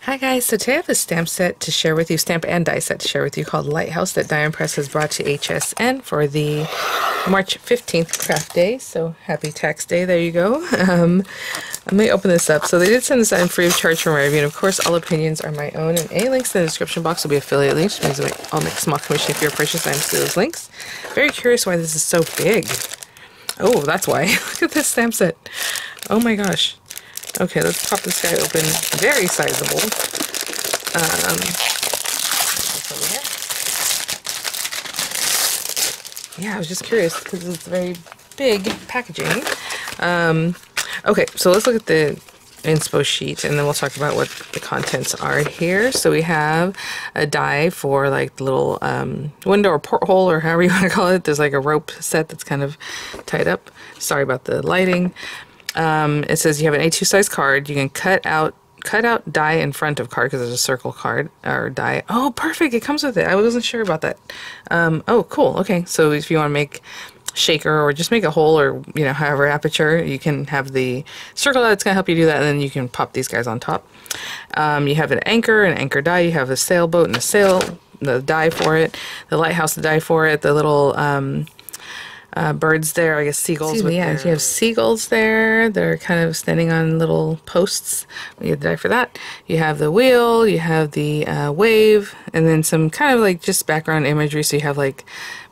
Hi guys, so today I have a stamp set to share with you, stamp and die set to share with you called Lighthouse that Diamond Press has brought to HSN for the March 15th craft day, so happy tax day, there you go. Let me open this up. So they did send this out free of charge for my review, and of course all opinions are my own, and any links in the description box will be affiliate links, which means I'll make a small commission if you're a purchase items to those links. Very curious why this is so big. Oh, that's why. Look at this stamp set. Oh my gosh. Okay, let's pop this guy open. Very sizable. Yeah, I was just curious because it's very big packaging. Okay, so let's look at the inspo sheet and then we'll talk about what the contents are here. So we have a die for like the little window or porthole or however you want to call it. There's like a rope set that's kind of tied up. Sorry about the lighting. It says you have an A2 size card. You can cut out die in front of card because there's a circle card or die. Oh, perfect! It comes with it. I wasn't sure about that. Oh, cool. Okay, so if you want to make shaker or just make a hole or however aperture, you can have the circle that's gonna help you do that, and then you can pop these guys on top. You have an anchor die. You have a sailboat and the die for it. The lighthouse, the die for it. The little birds there, I guess seagulls. Yeah, you have seagulls there. They're kind of standing on little posts. You have the die for that. You have the wheel, you have the wave, and then some kind of like just background imagery. So you have like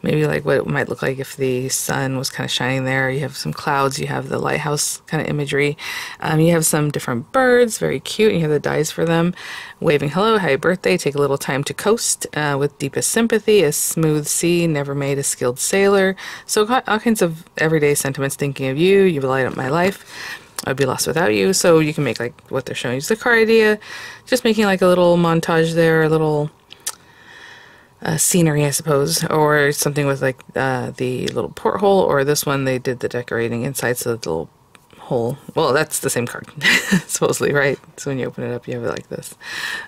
maybe like what it might look like if the sun was kind of shining there. You have some clouds. You have the lighthouse kind of imagery. You have some different birds, very cute. You have the dies for them. Waving hello, happy birthday, take a little time to coast, with deepest sympathy, a smooth sea, never made a skilled sailor. So all kinds of everyday sentiments thinking of you. You've lighted up my life. I'd be lost without you. So you can make like what they're showing you is the card idea. Just making like a little montage there, a little scenery, I suppose, or something with like the little porthole, or this one they did the decorating inside, so the little hole. Well, that's the same card, supposedly, right? So when you open it up, you have it like this.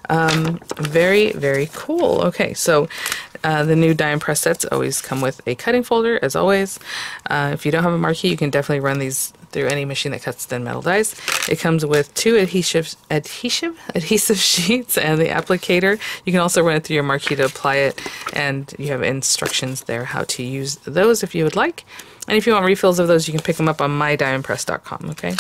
Very, very cool. Okay, so the new Diamond Press sets always come with a cutting folder, as always. If you don't have a marquee, you can definitely run these through any machine that cuts thin metal dies. It comes with two adhesive sheets and the applicator. You can also run it through your marquee to apply it, and you have instructions there how to use those if you would like. And if you want refills of those, you can pick them up on mydiamondpress.com, okay?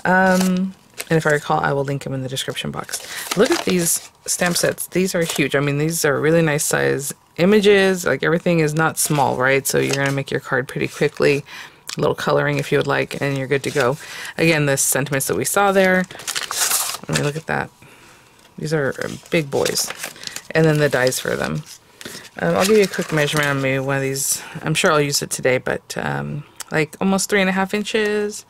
And if I recall, I will link them in the description box. Look at these stamp sets. These are huge. I mean, these are really nice size images. Like, everything is not small, right? So you're going to make your card pretty quickly. A little coloring if you would like, and you're good to go. Again, the sentiments that we saw there. Let me look at that. These are big boys. And then the dies for them. I'll give you a quick measurement on maybe one of these. I'm sure I'll use it today, but like almost 3.5 inches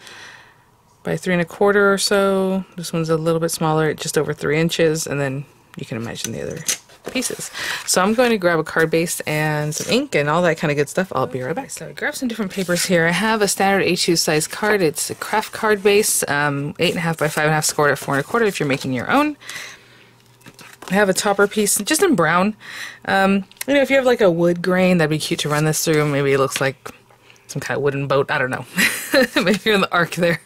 by 3 1/4 or so. This one's a little bit smaller, just over 3 inches, and then you can imagine the other pieces. So I'm going to grab a card base and some ink and all that kind of good stuff. I'll be right back. So I grabbed some different papers here. I have a standard A2 size card. It's a craft card base, 8.5 by 5.5, scored at 4 1/4 if you're making your own. I have a topper piece just in brown. If you have like a wood grain, that'd be cute to run this through. Maybe it looks like some kind of wooden boat. I don't know. Maybe you're in the arc there.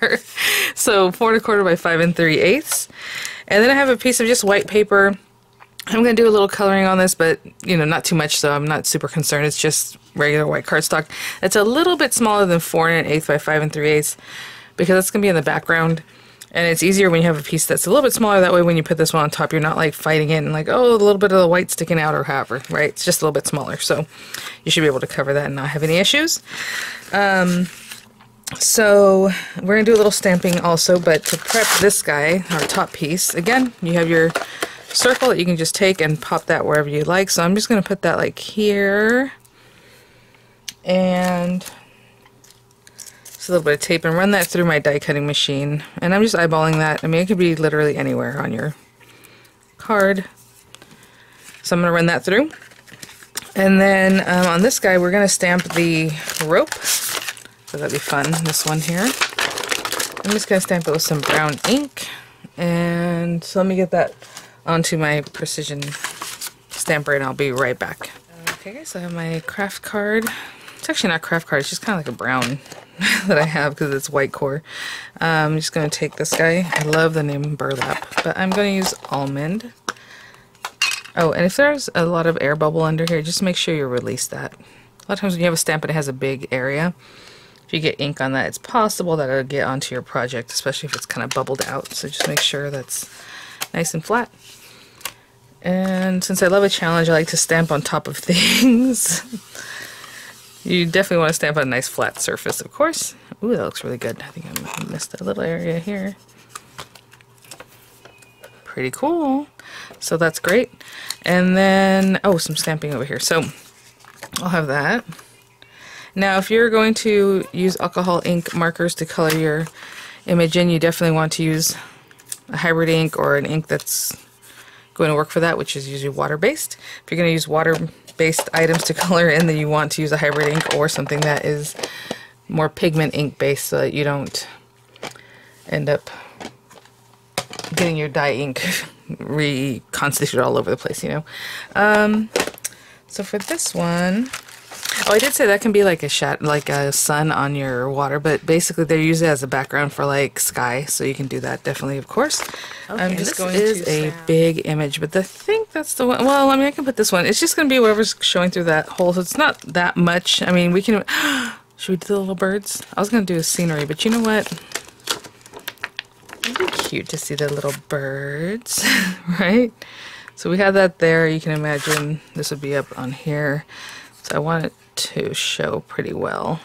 So 4 1/4 by 5 3/8. And then I have a piece of just white paper. I'm going to do a little coloring on this, but not too much, so I'm not super concerned. It's just regular white cardstock. It's a little bit smaller than 4 1/8 by 5 3/8 because that's going to be in the background. And it's easier when you have a piece that's a little bit smaller. That way when you put this one on top, you're not like fighting it and like, oh, a little bit of the white sticking out or however, right? It's just a little bit smaller. So you should be able to cover that and not have any issues. So we're going to do a little stamping also, but to prep this guy, our top piece, again, you have your circle that you can just take and pop that wherever you like. So I'm just going to put that like here. And a little bit of tape and run that through my die cutting machine, and I'm just eyeballing that. I mean, it could be literally anywhere on your card, so I'm going to run that through. And then on this guy we're going to stamp the rope, so that'd be fun. This one here, I'm just going to stamp it with some brown ink, and so let me get that onto my precision stamper and I'll be right back. Okay guys, so I have my craft card. It's actually not craft card, it's just kind of like a brown that I have because it's white core. I'm just going to take this guy. I love the name burlap, but I'm going to use almond. Oh, and if there's a lot of air bubble under here, just make sure you release that. A lot of times when you have a stamp and it has a big area, if you get ink on that, it's possible that it'll get onto your project, especially if it's kind of bubbled out. So just make sure that's nice and flat. And since I love a challenge, I like to stamp on top of things. You definitely want to stamp on a nice flat surface, of course. Ooh, that looks really good. I think I missed a little area here. Pretty cool. So that's great. And then, oh, some stamping over here. So I'll have that. Now, if you're going to use alcohol ink markers to color your image in, you definitely want to use a hybrid ink or an ink that's going to work for that, which is usually water-based. If you're going to use water-based items to color in, then you want to use a hybrid ink or something that is more pigment ink based, so that you don't end up getting your dye ink reconstituted all over the place, you know. So for this one, oh, I did say that can be like a sun on your water, but basically they use it as a background for like sky, so you can do that definitely, of course. Okay, I'm just going to a big image, but I think that's the one. Well, I mean, I can put this one. It's just going to be whatever's showing through that hole, so it's not that much. I mean, we can. Should we do the little birds? I was going to do a scenery, but you know what? It'd be cute to see the little birds, right? So we have that there. You can imagine this would be up on here. So I want it to show pretty well.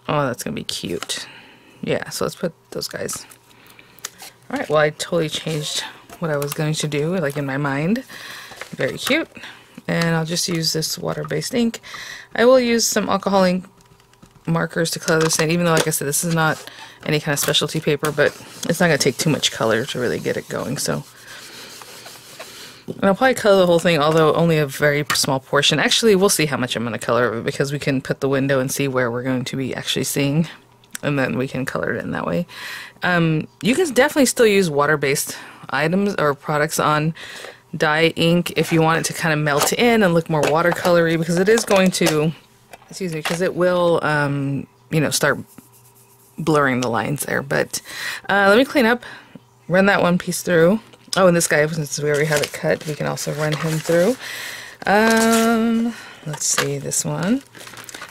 Oh, that's gonna be cute. Yeah, so let's put those guys. All right, well, I totally changed what I was going to do, like in my mind. Very cute. And I'll just use this water-based ink. I will use some alcohol ink markers to color this in, even though, like I said, this is not any kind of specialty paper, but it's not gonna take too much color to really get it going, so. And I'll probably color the whole thing, although only a very small portion. Actually, we'll see how much I'm going to color of it, because we can put the window and see where we're going to be actually seeing, and then we can color it in that way. You can definitely still use water-based items or products on dye ink if you want it to kind of melt in and look more watercolory, because it is going to, excuse me, because it will, you know, start blurring the lines there. But let me clean up, run that one piece through. Oh, and this guy, since we already have it cut, we can also run him through. Let's see, this one.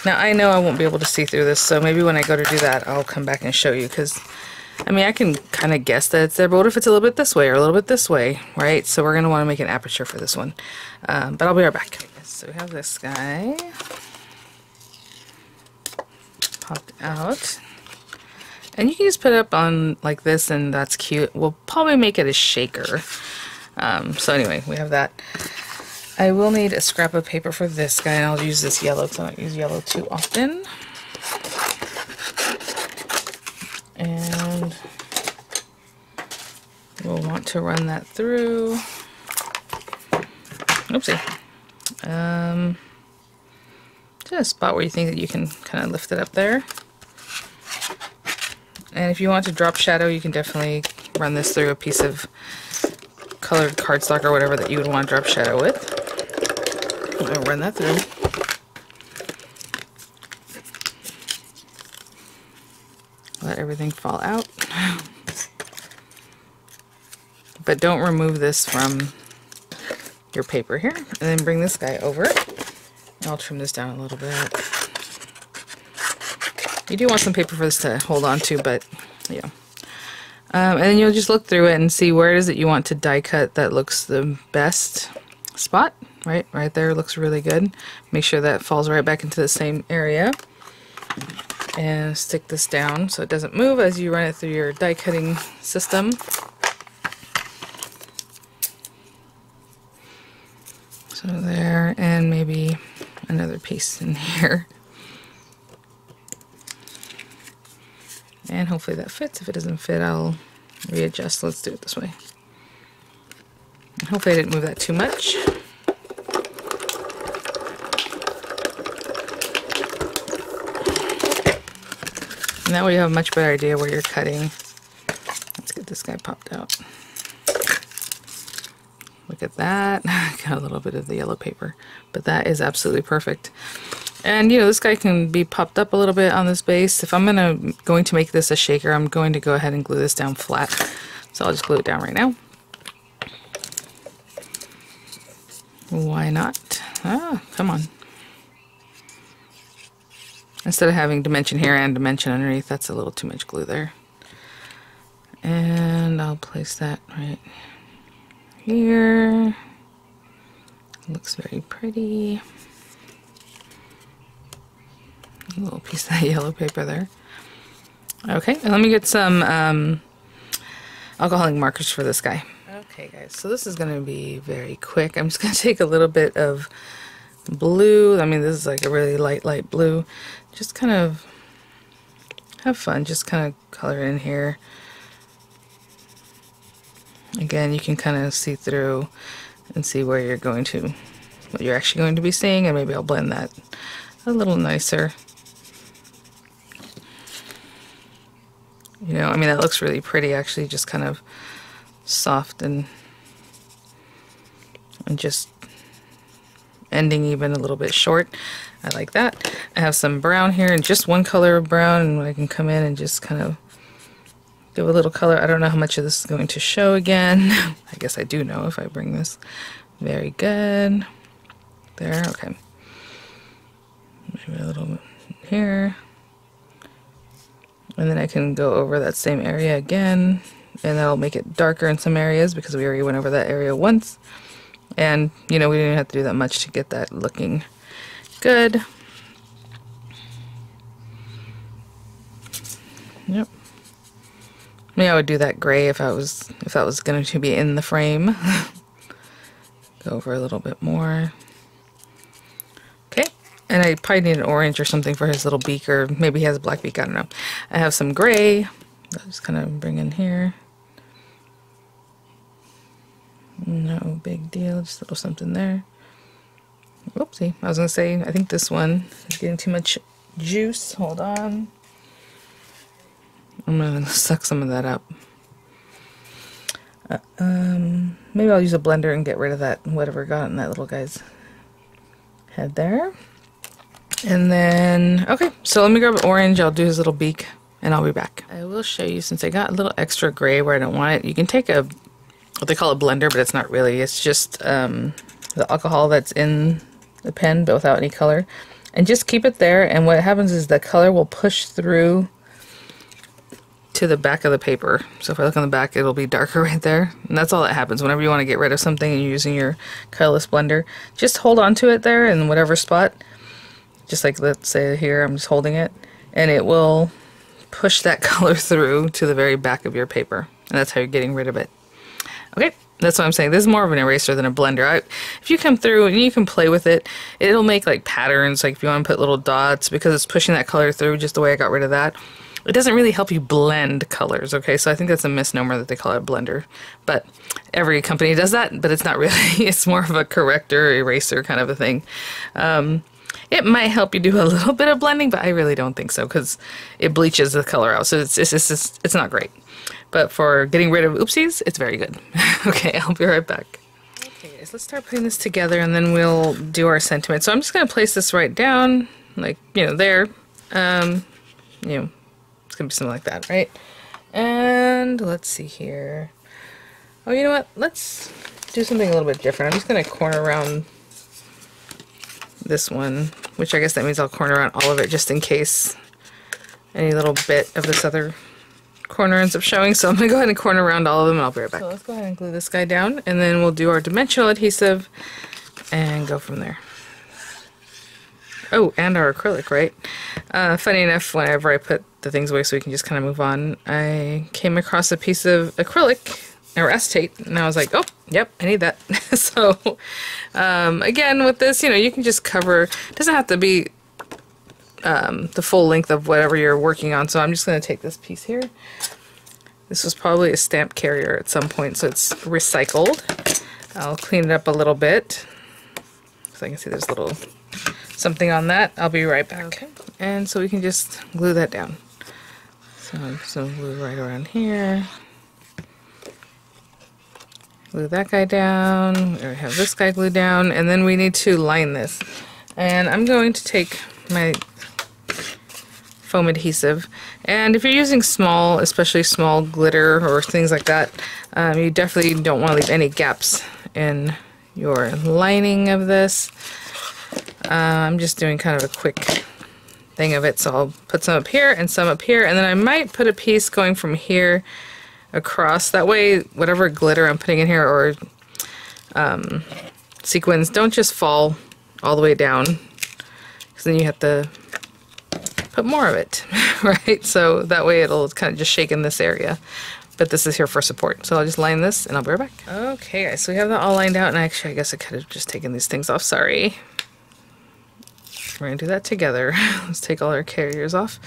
Now, I know I won't be able to see through this, so maybe when I go to do that, I'll come back and show you, because, I mean, I can kind of guess that it's there, but what if it's a little bit this way or a little bit this way, right? So we're going to want to make an aperture for this one. But I'll be right back. So we have this guy popped out. And you can just put it up on like this, and that's cute. We'll probably make it a shaker. So anyway, we have that. I will need a scrap of paper for this guy, and I'll use this yellow because I don't use yellow too often. And we'll want to run that through. Oopsie. Just a spot where you think that you can kind of lift it up there. And if you want to drop shadow, you can definitely run this through a piece of colored cardstock or whatever that you would want to drop shadow with. I'll run that through. Let everything fall out. But don't remove this from your paper here. And then bring this guy over. And I'll trim this down a little bit. You do want some paper for this to hold on to, but yeah. And then you'll just look through it and see where it is that you want to die cut that looks the best spot. Right there looks really good. Make sure that falls right back into the same area. And stick this down so it doesn't move as you run it through your die cutting system. So there, and maybe another piece in here. And hopefully that fits. If it doesn't fit, I'll readjust. Let's do it this way. And hopefully I didn't move that too much. And that way you have a much better idea where you're cutting. Let's get this guy popped out. Look at that. Got a little bit of the yellow paper. But that is absolutely perfect. And you know, this guy can be popped up a little bit on this base. If I'm going to make this a shaker, I'm going to go ahead and glue this down flat. So I'll just glue it down right now. Why not? Ah, come on. Instead of having dimension here and dimension underneath, that's a little too much glue there. And I'll place that right here. Looks very pretty. A little piece of that yellow paper there. Okay, and let me get some alcoholic markers for this guy. Okay guys, so this is going to be very quick. I'm just going to take a little bit of blue. I mean, this is like a really light blue. Just kind of have fun, just kind of color in here. Again, you can kind of see through and see where you're going to, what you're actually going to be seeing, and maybe I'll blend that a little nicer. You know, I mean, that looks really pretty actually, just kind of soft and just ending even a little bit short. I like that. I have some brown here and just one color of brown, and I can come in and just kind of give a little color. I don't know how much of this is going to show again. I guess I do know if I bring this. Very good. There, okay. Maybe a little bit here. And then I can go over that same area again, and that'll make it darker in some areas because we already went over that area once. And, you know, we didn't have to do that much to get that looking good. Yep. Maybe I would do that gray if that was going to be in the frame. Go over a little bit more. Okay. And I probably need an orange or something for his little beak, or maybe he has a black beak, I don't know. I have some gray. I'll just kind of bring in here. No big deal, just a little something there. Whoopsie, I was going to say, I think this one is getting too much juice. Hold on. I'm going to suck some of that up. Maybe I'll use a blender and get rid of that, whatever got in that little guy's head there. And then, okay, so let me grab orange. I'll do his little beak, and I'll be back. I will show you, since I got a little extra gray where I don't want it, you can take a, what they call a blender, but it's not really. It's just the alcohol that's in the pen, but without any color. And just keep it there, and what happens is the color will push through to the back of the paper. So if I look on the back, it'll be darker right there. And that's all that happens. Whenever you want to get rid of something and you're using your colorless blender, just hold on to it there in whatever spot. Just like, let's say here, I'm just holding it, and it will push that color through to the very back of your paper. And that's how you're getting rid of it. Okay, that's what I'm saying. This is more of an eraser than a blender. If you come through and you can play with it, it'll make like patterns, like if you want to put little dots, because it's pushing that color through just the way I got rid of that. It doesn't really help you blend colors, okay? So I think that's a misnomer that they call it a blender. But every company does that, but it's not really. It's more of a corrector, eraser kind of a thing. It might help you do a little bit of blending, but I really don't think so, because it bleaches the color out. So it's not great. But for getting rid of oopsies, it's very good. Okay, I'll be right back. Okay, guys, let's start putting this together, and then we'll do our sentiment. So I'm just going to place this right down, like, you know, there. You know, it's going to be something like that, right? And let's see here. Oh, you know what? Let's do something a little bit different. I'm just going to corner around this one, which I guess that means I'll corner around all of it just in case any little bit of this other corner ends up showing. So I'm going to go ahead and corner around all of them, and I'll be right back. So let's go ahead and glue this guy down, and then we'll do our dimensional adhesive and go from there. Oh, and our acrylic, right? Funny enough, whenever I put the things away so we can just kind of move on, I came across a piece of acrylic or acetate, and I was like, oh, yep, I need that. So, again, with this, you know, you can just cover, it doesn't have to be the full length of whatever you're working on. So I'm just going to take this piece here. This was probably a stamp carrier at some point, so it's recycled. I'll clean it up a little bit, so I can see there's a little something on that. I'll be right back. Okay. And so we can just glue that down. So glue right around here. Glue that guy down. We have this guy glued down, and then we need to line this. And I'm going to take my foam adhesive. And if you're using small, especially small glitter or things like that, you definitely don't want to leave any gaps in your lining of this. I'm just doing kind of a quick thing of it, so I'll put some up here and some up here, and then I might put a piece going from here across. That way, whatever glitter I'm putting in here or sequins don't just fall all the way down, because then you have to put more of it, right? So that way it'll kind of just shake in this area. But this is here for support. So I'll just line this and I'll be right back. Okay guys, so we have that all lined out, and actually I guess I could have just taken these things off, sorry. We're gonna do that together. Let's take all our carriers off.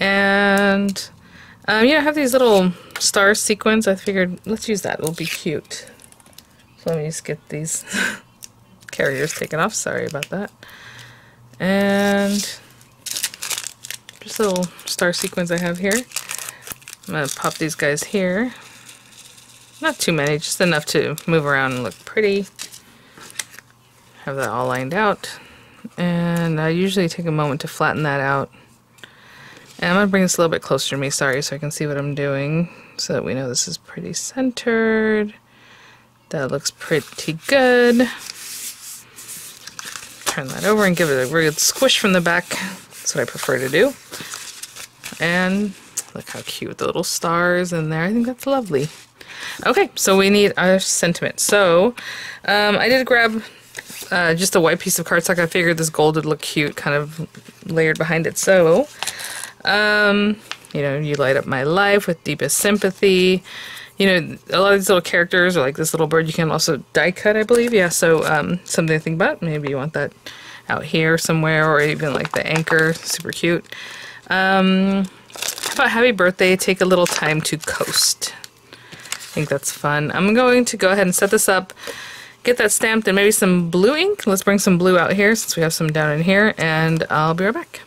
And I have these little star sequins. I figured let's use that, it'll be cute. So let me just get these carriers taken off, sorry about that. And just little star sequins I have here. I'm gonna pop these guys here. Not too many, just enough to move around and look pretty. Have that all lined out. And I usually take a moment to flatten that out. And I'm gonna bring this a little bit closer to me, sorry, so I can see what I'm doing, so that we know this is pretty centered. That looks pretty good. Turn that over and give it a real squish from the back. That's what I prefer to do. And look how cute, the little stars in there. I think that's lovely. Okay, so we need our sentiment. So I did grab just a white piece of cardstock. I figured this gold would look cute, kind of layered behind it. So, you light up my life with deepest sympathy. A lot of these little characters, or like this little bird, you can also die cut, I believe. Yeah, so something to think about. Maybe you want that out here somewhere, or even like the anchor, super cute. How about happy birthday, take a little time to coast. I think that's fun. I'm going to go ahead and set this up, get that stamped, and maybe some blue ink. Let's bring some blue out here since we have some down in here, and I'll be right back.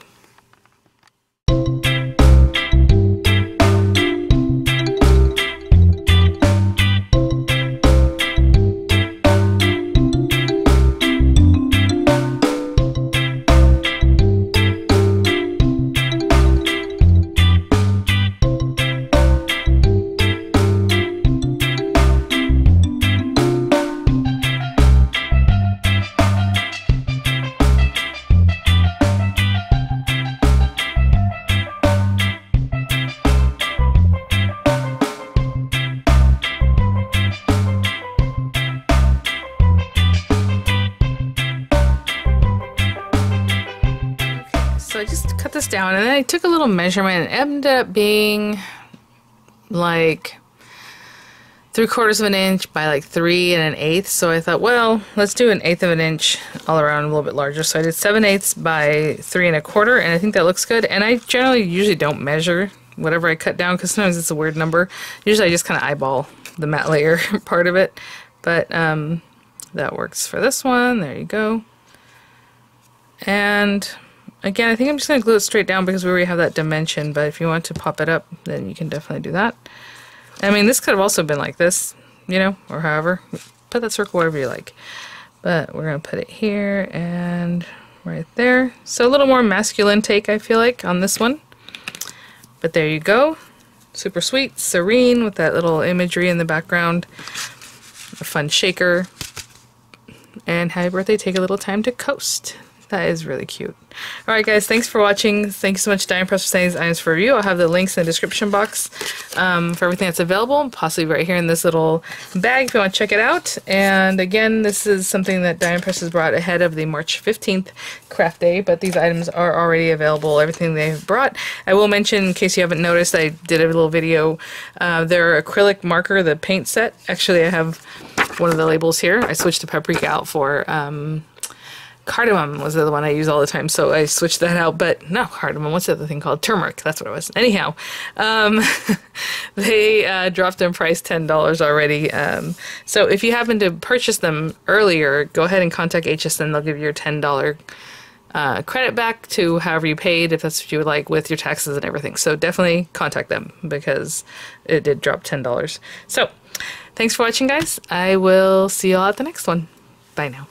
So I just cut this down, and then I took a little measurement, and it ended up being like 3/4 of an inch by like 3 1/8. So I thought, well, let's do 1/8 of an inch all around, a little bit larger. So I did 7/8 by 3 1/4, and I think that looks good. And I generally usually don't measure whatever I cut down, because sometimes it's a weird number. Usually I just kind of eyeball the matte layer part of it. But that works for this one. There you go. And again, I think I'm just going to glue it straight down because we already have that dimension, but if you want to pop it up, then you can definitely do that. I mean, this could have also been like this, or however. Put that circle wherever you like. But we're going to put it here and right there. So a little more masculine take, I feel like, on this one. But there you go. Super sweet, serene, with that little imagery in the background. A fun shaker. And happy birthday, take a little time to coast. That is really cute. Alright guys, thanks for watching. Thanks so much, Diamond Press, for sending these items for review. I'll have the links in the description box for everything that's available, possibly right here in this little bag if you want to check it out. And again, this is something that Diamond Press has brought ahead of the March 15th craft day, but these items are already available, everything they've brought. I will mention, in case you haven't noticed, I did a little video, their acrylic marker, the paint set. Actually, I have one of the labels here. I switched the paprika out for cardamom was the one I use all the time, so I switched that out. But no, cardamom, what's the other thing called? Turmeric, that's what it was. Anyhow, they dropped in price $10 already. So if you happen to purchase them earlier, go ahead and contact HSN. They'll give you your $10 credit back to however you paid, if that's what you would like, with your taxes and everything. So definitely contact them because it did drop $10. So thanks for watching, guys. I will see you all at the next one. Bye now.